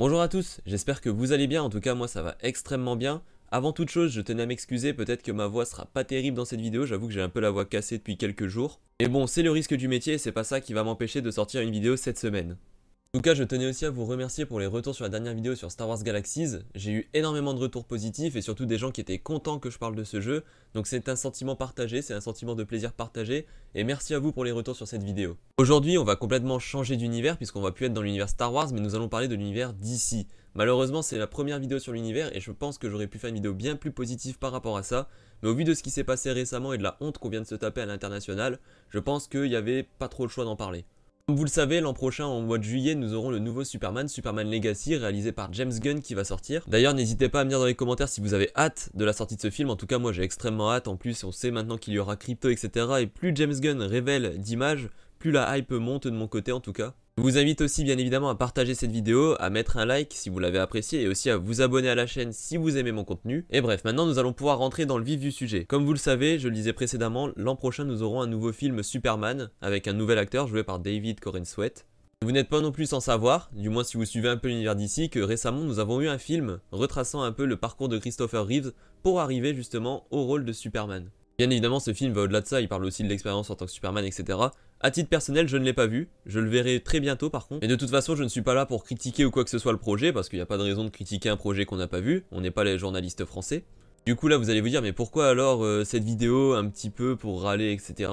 Bonjour à tous, j'espère que vous allez bien, en tout cas moi ça va extrêmement bien. Avant toute chose, je tenais à m'excuser, peut-être que ma voix sera pas terrible dans cette vidéo, j'avoue que j'ai un peu la voix cassée depuis quelques jours. Et bon, c'est le risque du métier, c'est pas ça qui va m'empêcher de sortir une vidéo cette semaine. En tout cas, je tenais aussi à vous remercier pour les retours sur la dernière vidéo sur Star Wars Galaxies. J'ai eu énormément de retours positifs et surtout des gens qui étaient contents que je parle de ce jeu. Donc c'est un sentiment partagé, c'est un sentiment de plaisir partagé. Et merci à vous pour les retours sur cette vidéo. Aujourd'hui, on va complètement changer d'univers puisqu'on va plus être dans l'univers Star Wars, mais nous allons parler de l'univers DC. Malheureusement, c'est la première vidéo sur l'univers et je pense que j'aurais pu faire une vidéo bien plus positive par rapport à ça. Mais au vu de ce qui s'est passé récemment et de la honte qu'on vient de se taper à l'international, je pense qu'il n'y avait pas trop le choix d'en parler. Comme vous le savez, l'an prochain, en mois de juillet, nous aurons le nouveau Superman, Superman Legacy, réalisé par James Gunn qui va sortir. D'ailleurs, n'hésitez pas à me dire dans les commentaires si vous avez hâte de la sortie de ce film. En tout cas, moi j'ai extrêmement hâte. En plus, on sait maintenant qu'il y aura crypto, etc. Et plus James Gunn révèle d'images, plus la hype monte de mon côté en tout cas. Je vous invite aussi bien évidemment à partager cette vidéo, à mettre un like si vous l'avez apprécié et aussi à vous abonner à la chaîne si vous aimez mon contenu. Et bref, maintenant nous allons pouvoir rentrer dans le vif du sujet. Comme vous le savez, je le disais précédemment, l'an prochain nous aurons un nouveau film Superman avec un nouvel acteur joué par David Corenswet. Vous n'êtes pas non plus sans savoir, du moins si vous suivez un peu l'univers d'ici, que récemment nous avons eu un film retraçant un peu le parcours de Christopher Reeves pour arriver justement au rôle de Superman. Bien évidemment, ce film va au-delà de ça, il parle aussi de l'expérience en tant que Superman, etc. A titre personnel, je ne l'ai pas vu, je le verrai très bientôt par contre. Mais de toute façon, je ne suis pas là pour critiquer ou quoi que ce soit le projet, parce qu'il n'y a pas de raison de critiquer un projet qu'on n'a pas vu, on n'est pas les journalistes français. Du coup là, vous allez vous dire, mais pourquoi alors cette vidéo un petit peu pour râler, etc.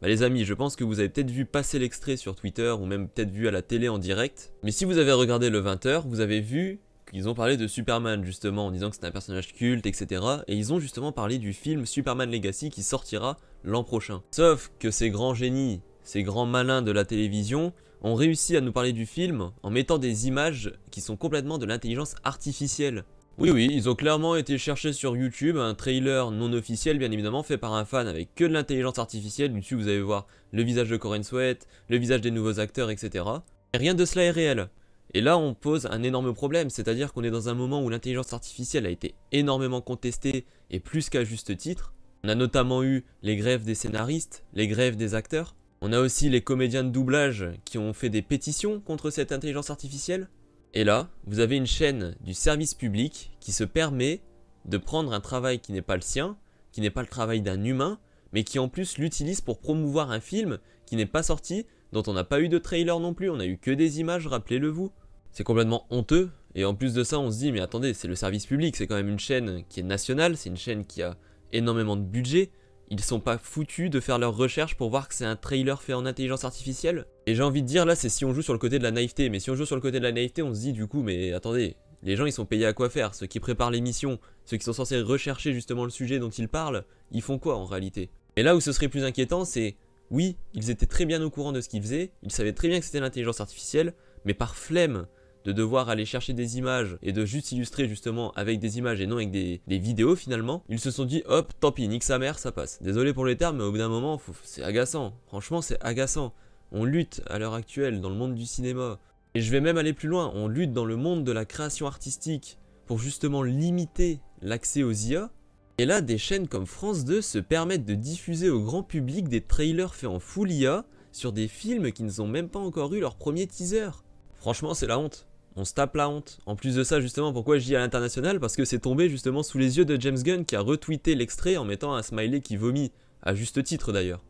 Bah les amis, je pense que vous avez peut-être vu passer l'extrait sur Twitter, ou même peut-être vu à la télé en direct. Mais si vous avez regardé le 20h, vous avez vu qu'ils ont parlé de Superman justement en disant que c'était un personnage culte, etc. Et ils ont justement parlé du film Superman Legacy qui sortira l'an prochain. Sauf que ces grands génies, ces grands malins de la télévision ont réussi à nous parler du film en mettant des images qui sont complètement de l'intelligence artificielle. Oui, ils ont clairement été chercher sur YouTube un trailer non officiel, bien évidemment, fait par un fan avec que de l'intelligence artificielle. Dessus, vous allez voir le visage de Corenswet, le visage des nouveaux acteurs, etc. Et rien de cela est réel. Et là, on pose un énorme problème, c'est-à-dire qu'on est dans un moment où l'intelligence artificielle a été énormément contestée, et plus qu'à juste titre. On a notamment eu les grèves des scénaristes, les grèves des acteurs. On a aussi les comédiens de doublage qui ont fait des pétitions contre cette intelligence artificielle. Et là, vous avez une chaîne du service public qui se permet de prendre un travail qui n'est pas le sien, qui n'est pas le travail d'un humain, mais qui en plus l'utilise pour promouvoir un film qui n'est pas sorti, dont on n'a pas eu de trailer non plus, on n'a eu que des images, rappelez-le vous. C'est complètement honteux, et en plus de ça on se dit mais attendez, c'est le service public, c'est quand même une chaîne qui est nationale, c'est une chaîne qui a énormément de budget. Ils sont pas foutus de faire leurs recherches pour voir que c'est un trailer fait en intelligence artificielle. Et j'ai envie de dire là, c'est si on joue sur le côté de la naïveté. Mais si on joue sur le côté de la naïveté, on se dit du coup, mais attendez, les gens ils sont payés à quoi faire? Ceux qui préparent l'émission, ceux qui sont censés rechercher justement le sujet dont ils parlent, ils font quoi en réalité? Et là où ce serait plus inquiétant, c'est oui, ils étaient très bien au courant de ce qu'ils faisaient, ils savaient très bien que c'était l'intelligence artificielle, mais par flemme de devoir aller chercher des images et de juste illustrer justement avec des images et non avec des vidéos finalement, ils se sont dit hop, tant pis, nique sa mère, ça passe. Désolé pour les termes, mais au bout d'un moment, c'est agaçant. Franchement, c'est agaçant. On lutte à l'heure actuelle dans le monde du cinéma. Et je vais même aller plus loin, on lutte dans le monde de la création artistique pour justement limiter l'accès aux IA. Et là, des chaînes comme France 2 se permettent de diffuser au grand public des trailers faits en full IA sur des films qui n'ont même pas encore eu leur premier teaser. Franchement, c'est la honte. On se tape la honte. En plus de ça, justement, pourquoi je dis à l'international? Parce que c'est tombé justement sous les yeux de James Gunn qui a retweeté l'extrait en mettant un smiley qui vomit, à juste titre d'ailleurs.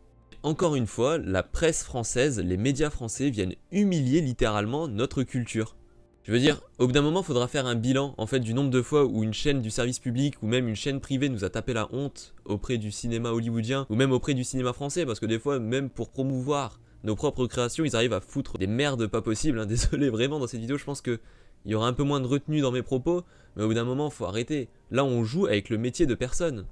Encore une fois, la presse française, les médias français viennent humilier littéralement notre culture. Je veux dire, au bout d'un moment, il faudra faire un bilan en fait du nombre de fois où une chaîne du service public ou même une chaîne privée nous a tapé la honte auprès du cinéma hollywoodien ou même auprès du cinéma français, parce que des fois, même pour promouvoir nos propres créations, ils arrivent à foutre des merdes pas possibles, hein. Désolé vraiment, dans cette vidéo je pense qu'il y aura un peu moins de retenue dans mes propos, mais au bout d'un moment faut arrêter. Là on joue avec le métier de personne.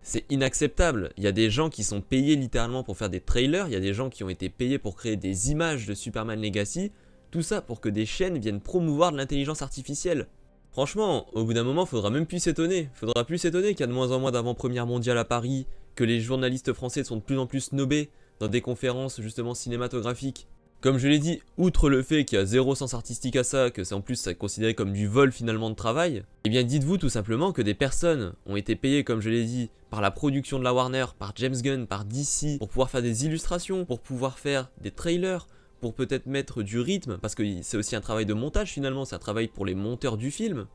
C'est inacceptable, il y a des gens qui sont payés littéralement pour faire des trailers, il y a des gens qui ont été payés pour créer des images de Superman Legacy, tout ça pour que des chaînes viennent promouvoir de l'intelligence artificielle. Franchement, au bout d'un moment faudra même plus s'étonner, qu'il y a de moins en moins d'avant-premières mondiales à Paris, que les journalistes français sont de plus en plus snobés dans des conférences justement cinématographiques. Comme je l'ai dit, outre le fait qu'il y a zéro sens artistique à ça, que c'est en plus ça considéré comme du vol finalement de travail, eh bien dites-vous tout simplement que des personnes ont été payées, comme je l'ai dit, par la production de la Warner, par James Gunn, par DC, pour pouvoir faire des illustrations, pour pouvoir faire des trailers, pour peut-être mettre du rythme, parce que c'est aussi un travail de montage finalement, c'est un travail pour les monteurs du film.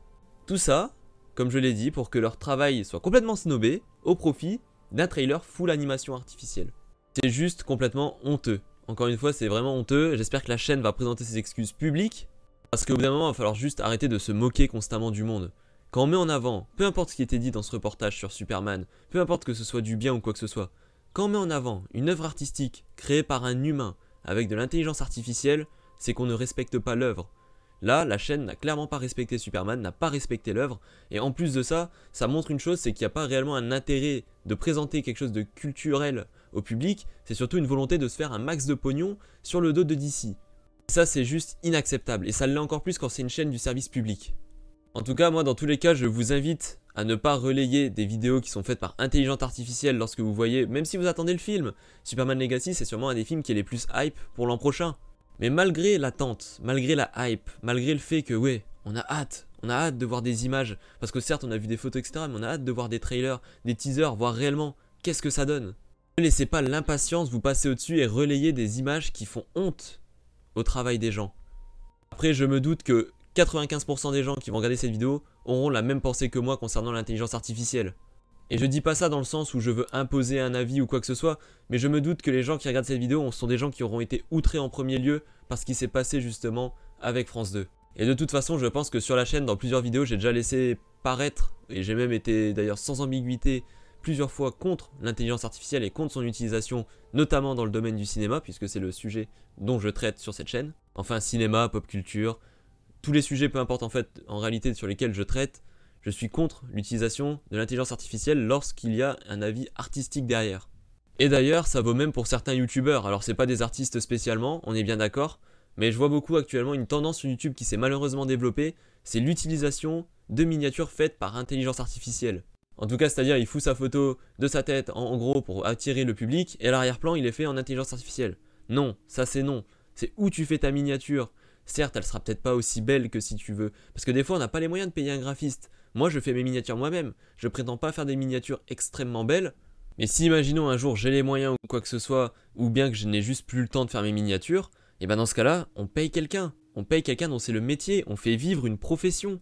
Tout ça, comme je l'ai dit, pour que leur travail soit complètement snobé, au profit d'un trailer full animation artificielle. C'est juste complètement honteux. Encore une fois, c'est vraiment honteux. J'espère que la chaîne va présenter ses excuses publiques. Parce qu'au bout d'un moment, il va falloir juste arrêter de se moquer constamment du monde. Quand on met en avant, peu importe ce qui était dit dans ce reportage sur Superman, peu importe que ce soit du bien ou quoi que ce soit, quand on met en avant une œuvre artistique créée par un humain avec de l'intelligence artificielle, c'est qu'on ne respecte pas l'œuvre. Là, la chaîne n'a clairement pas respecté Superman, n'a pas respecté l'œuvre, et en plus de ça, ça montre une chose, c'est qu'il n'y a pas réellement un intérêt de présenter quelque chose de culturel au public, c'est surtout une volonté de se faire un max de pognon sur le dos de DC. Ça, c'est juste inacceptable, et ça l'est encore plus quand c'est une chaîne du service public. En tout cas, moi, dans tous les cas, je vous invite à ne pas relayer des vidéos qui sont faites par intelligence artificielle lorsque vous voyez, même si vous attendez le film. Superman Legacy, c'est sûrement un des films qui est les plus hype pour l'an prochain. Mais malgré l'attente, malgré la hype, malgré le fait que, ouais, on a hâte de voir des images, parce que certes, on a vu des photos, etc., mais on a hâte de voir des trailers, des teasers, voir réellement qu'est-ce que ça donne. Ne laissez pas l'impatience vous passer au-dessus et relayer des images qui font honte au travail des gens. Après, je me doute que 95% des gens qui vont regarder cette vidéo auront la même pensée que moi concernant l'intelligence artificielle. Et je dis pas ça dans le sens où je veux imposer un avis ou quoi que ce soit, mais je me doute que les gens qui regardent cette vidéo sont des gens qui auront été outrés en premier lieu par ce qui s'est passé justement avec France 2. Et de toute façon, je pense que sur la chaîne, dans plusieurs vidéos, j'ai déjà laissé paraître, et j'ai même été d'ailleurs sans ambiguïté plusieurs fois contre l'intelligence artificielle et contre son utilisation, notamment dans le domaine du cinéma, puisque c'est le sujet dont je traite sur cette chaîne. Enfin, cinéma, pop culture, tous les sujets, peu importe en fait, en réalité sur lesquels je traite, je suis contre l'utilisation de l'intelligence artificielle lorsqu'il y a un avis artistique derrière. Et d'ailleurs, ça vaut même pour certains youtubeurs. Alors c'est pas des artistes spécialement, on est bien d'accord, mais je vois beaucoup actuellement une tendance sur YouTube qui s'est malheureusement développée, c'est l'utilisation de miniatures faites par intelligence artificielle. En tout cas, c'est-à-dire il fout sa photo de sa tête en gros pour attirer le public, et à l'arrière-plan il est fait en intelligence artificielle. Non, ça c'est non. C'est où tu fais ta miniature. Certes, elle sera peut-être pas aussi belle que si tu veux, parce que des fois on n'a pas les moyens de payer un graphiste. Moi je fais mes miniatures moi-même, je prétends pas faire des miniatures extrêmement belles, mais si imaginons un jour j'ai les moyens ou quoi que ce soit, ou bien que je n'ai juste plus le temps de faire mes miniatures, et ben dans ce cas-là, on paye quelqu'un dont c'est le métier, on fait vivre une profession.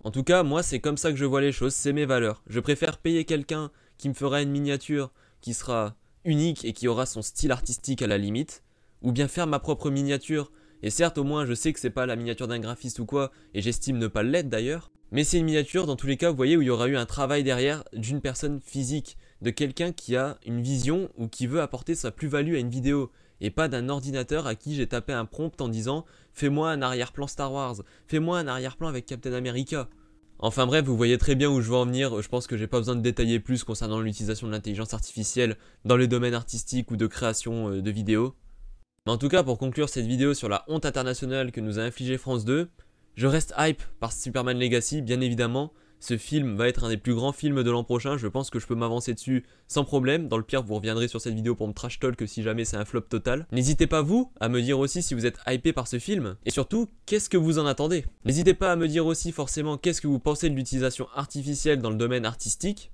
En tout cas, moi c'est comme ça que je vois les choses, c'est mes valeurs. Je préfère payer quelqu'un qui me fera une miniature qui sera unique et qui aura son style artistique à la limite, ou bien faire ma propre miniature. Et certes, au moins, je sais que c'est pas la miniature d'un graphiste ou quoi, et j'estime ne pas l'être d'ailleurs. Mais c'est une miniature, dans tous les cas, vous voyez, où il y aura eu un travail derrière d'une personne physique, de quelqu'un qui a une vision ou qui veut apporter sa plus-value à une vidéo, et pas d'un ordinateur à qui j'ai tapé un prompt en disant « Fais-moi un arrière-plan Star Wars, fais-moi un arrière-plan avec Captain America ». Enfin bref, vous voyez très bien où je veux en venir, je pense que j'ai pas besoin de détailler plus concernant l'utilisation de l'intelligence artificielle dans les domaines artistiques ou de création de vidéos. Mais en tout cas, pour conclure cette vidéo sur la honte internationale que nous a infligé France 2, je reste hype par Superman Legacy, bien évidemment. Ce film va être un des plus grands films de l'an prochain, je pense que je peux m'avancer dessus sans problème. Dans le pire, vous reviendrez sur cette vidéo pour me trash talk si jamais c'est un flop total. N'hésitez pas vous à me dire aussi si vous êtes hypé par ce film, et surtout, qu'est-ce que vous en attendez. N'hésitez pas à me dire aussi forcément qu'est-ce que vous pensez de l'utilisation artificielle dans le domaine artistique.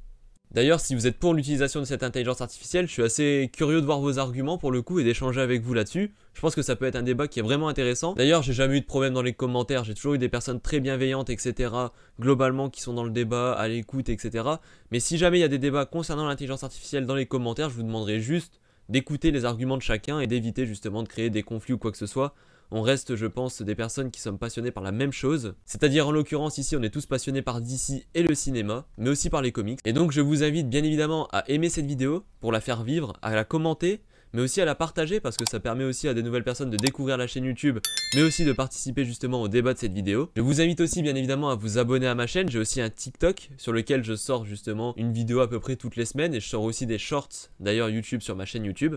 D'ailleurs, si vous êtes pour l'utilisation de cette intelligence artificielle, je suis assez curieux de voir vos arguments pour le coup et d'échanger avec vous là-dessus. Je pense que ça peut être un débat qui est vraiment intéressant. D'ailleurs, j'ai jamais eu de problème dans les commentaires, j'ai toujours eu des personnes très bienveillantes, etc. globalement qui sont dans le débat, à l'écoute, etc. Mais si jamais il y a des débats concernant l'intelligence artificielle dans les commentaires, je vous demanderai juste d'écouter les arguments de chacun et d'éviter justement de créer des conflits ou quoi que ce soit. On reste, je pense, des personnes qui sommes passionnées par la même chose. C'est-à-dire, en l'occurrence, ici, on est tous passionnés par DC et le cinéma, mais aussi par les comics. Et donc, je vous invite bien évidemment à aimer cette vidéo pour la faire vivre, à la commenter, mais aussi à la partager parce que ça permet aussi à des nouvelles personnes de découvrir la chaîne YouTube, mais aussi de participer justement au débat de cette vidéo. Je vous invite aussi bien évidemment à vous abonner à ma chaîne. J'ai aussi un TikTok sur lequel je sors justement une vidéo à peu près toutes les semaines et je sors aussi des shorts, d'ailleurs YouTube sur ma chaîne YouTube.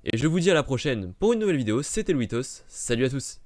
Et je vous dis à la prochaine pour une nouvelle vidéo, c'était Louitos, salut à tous.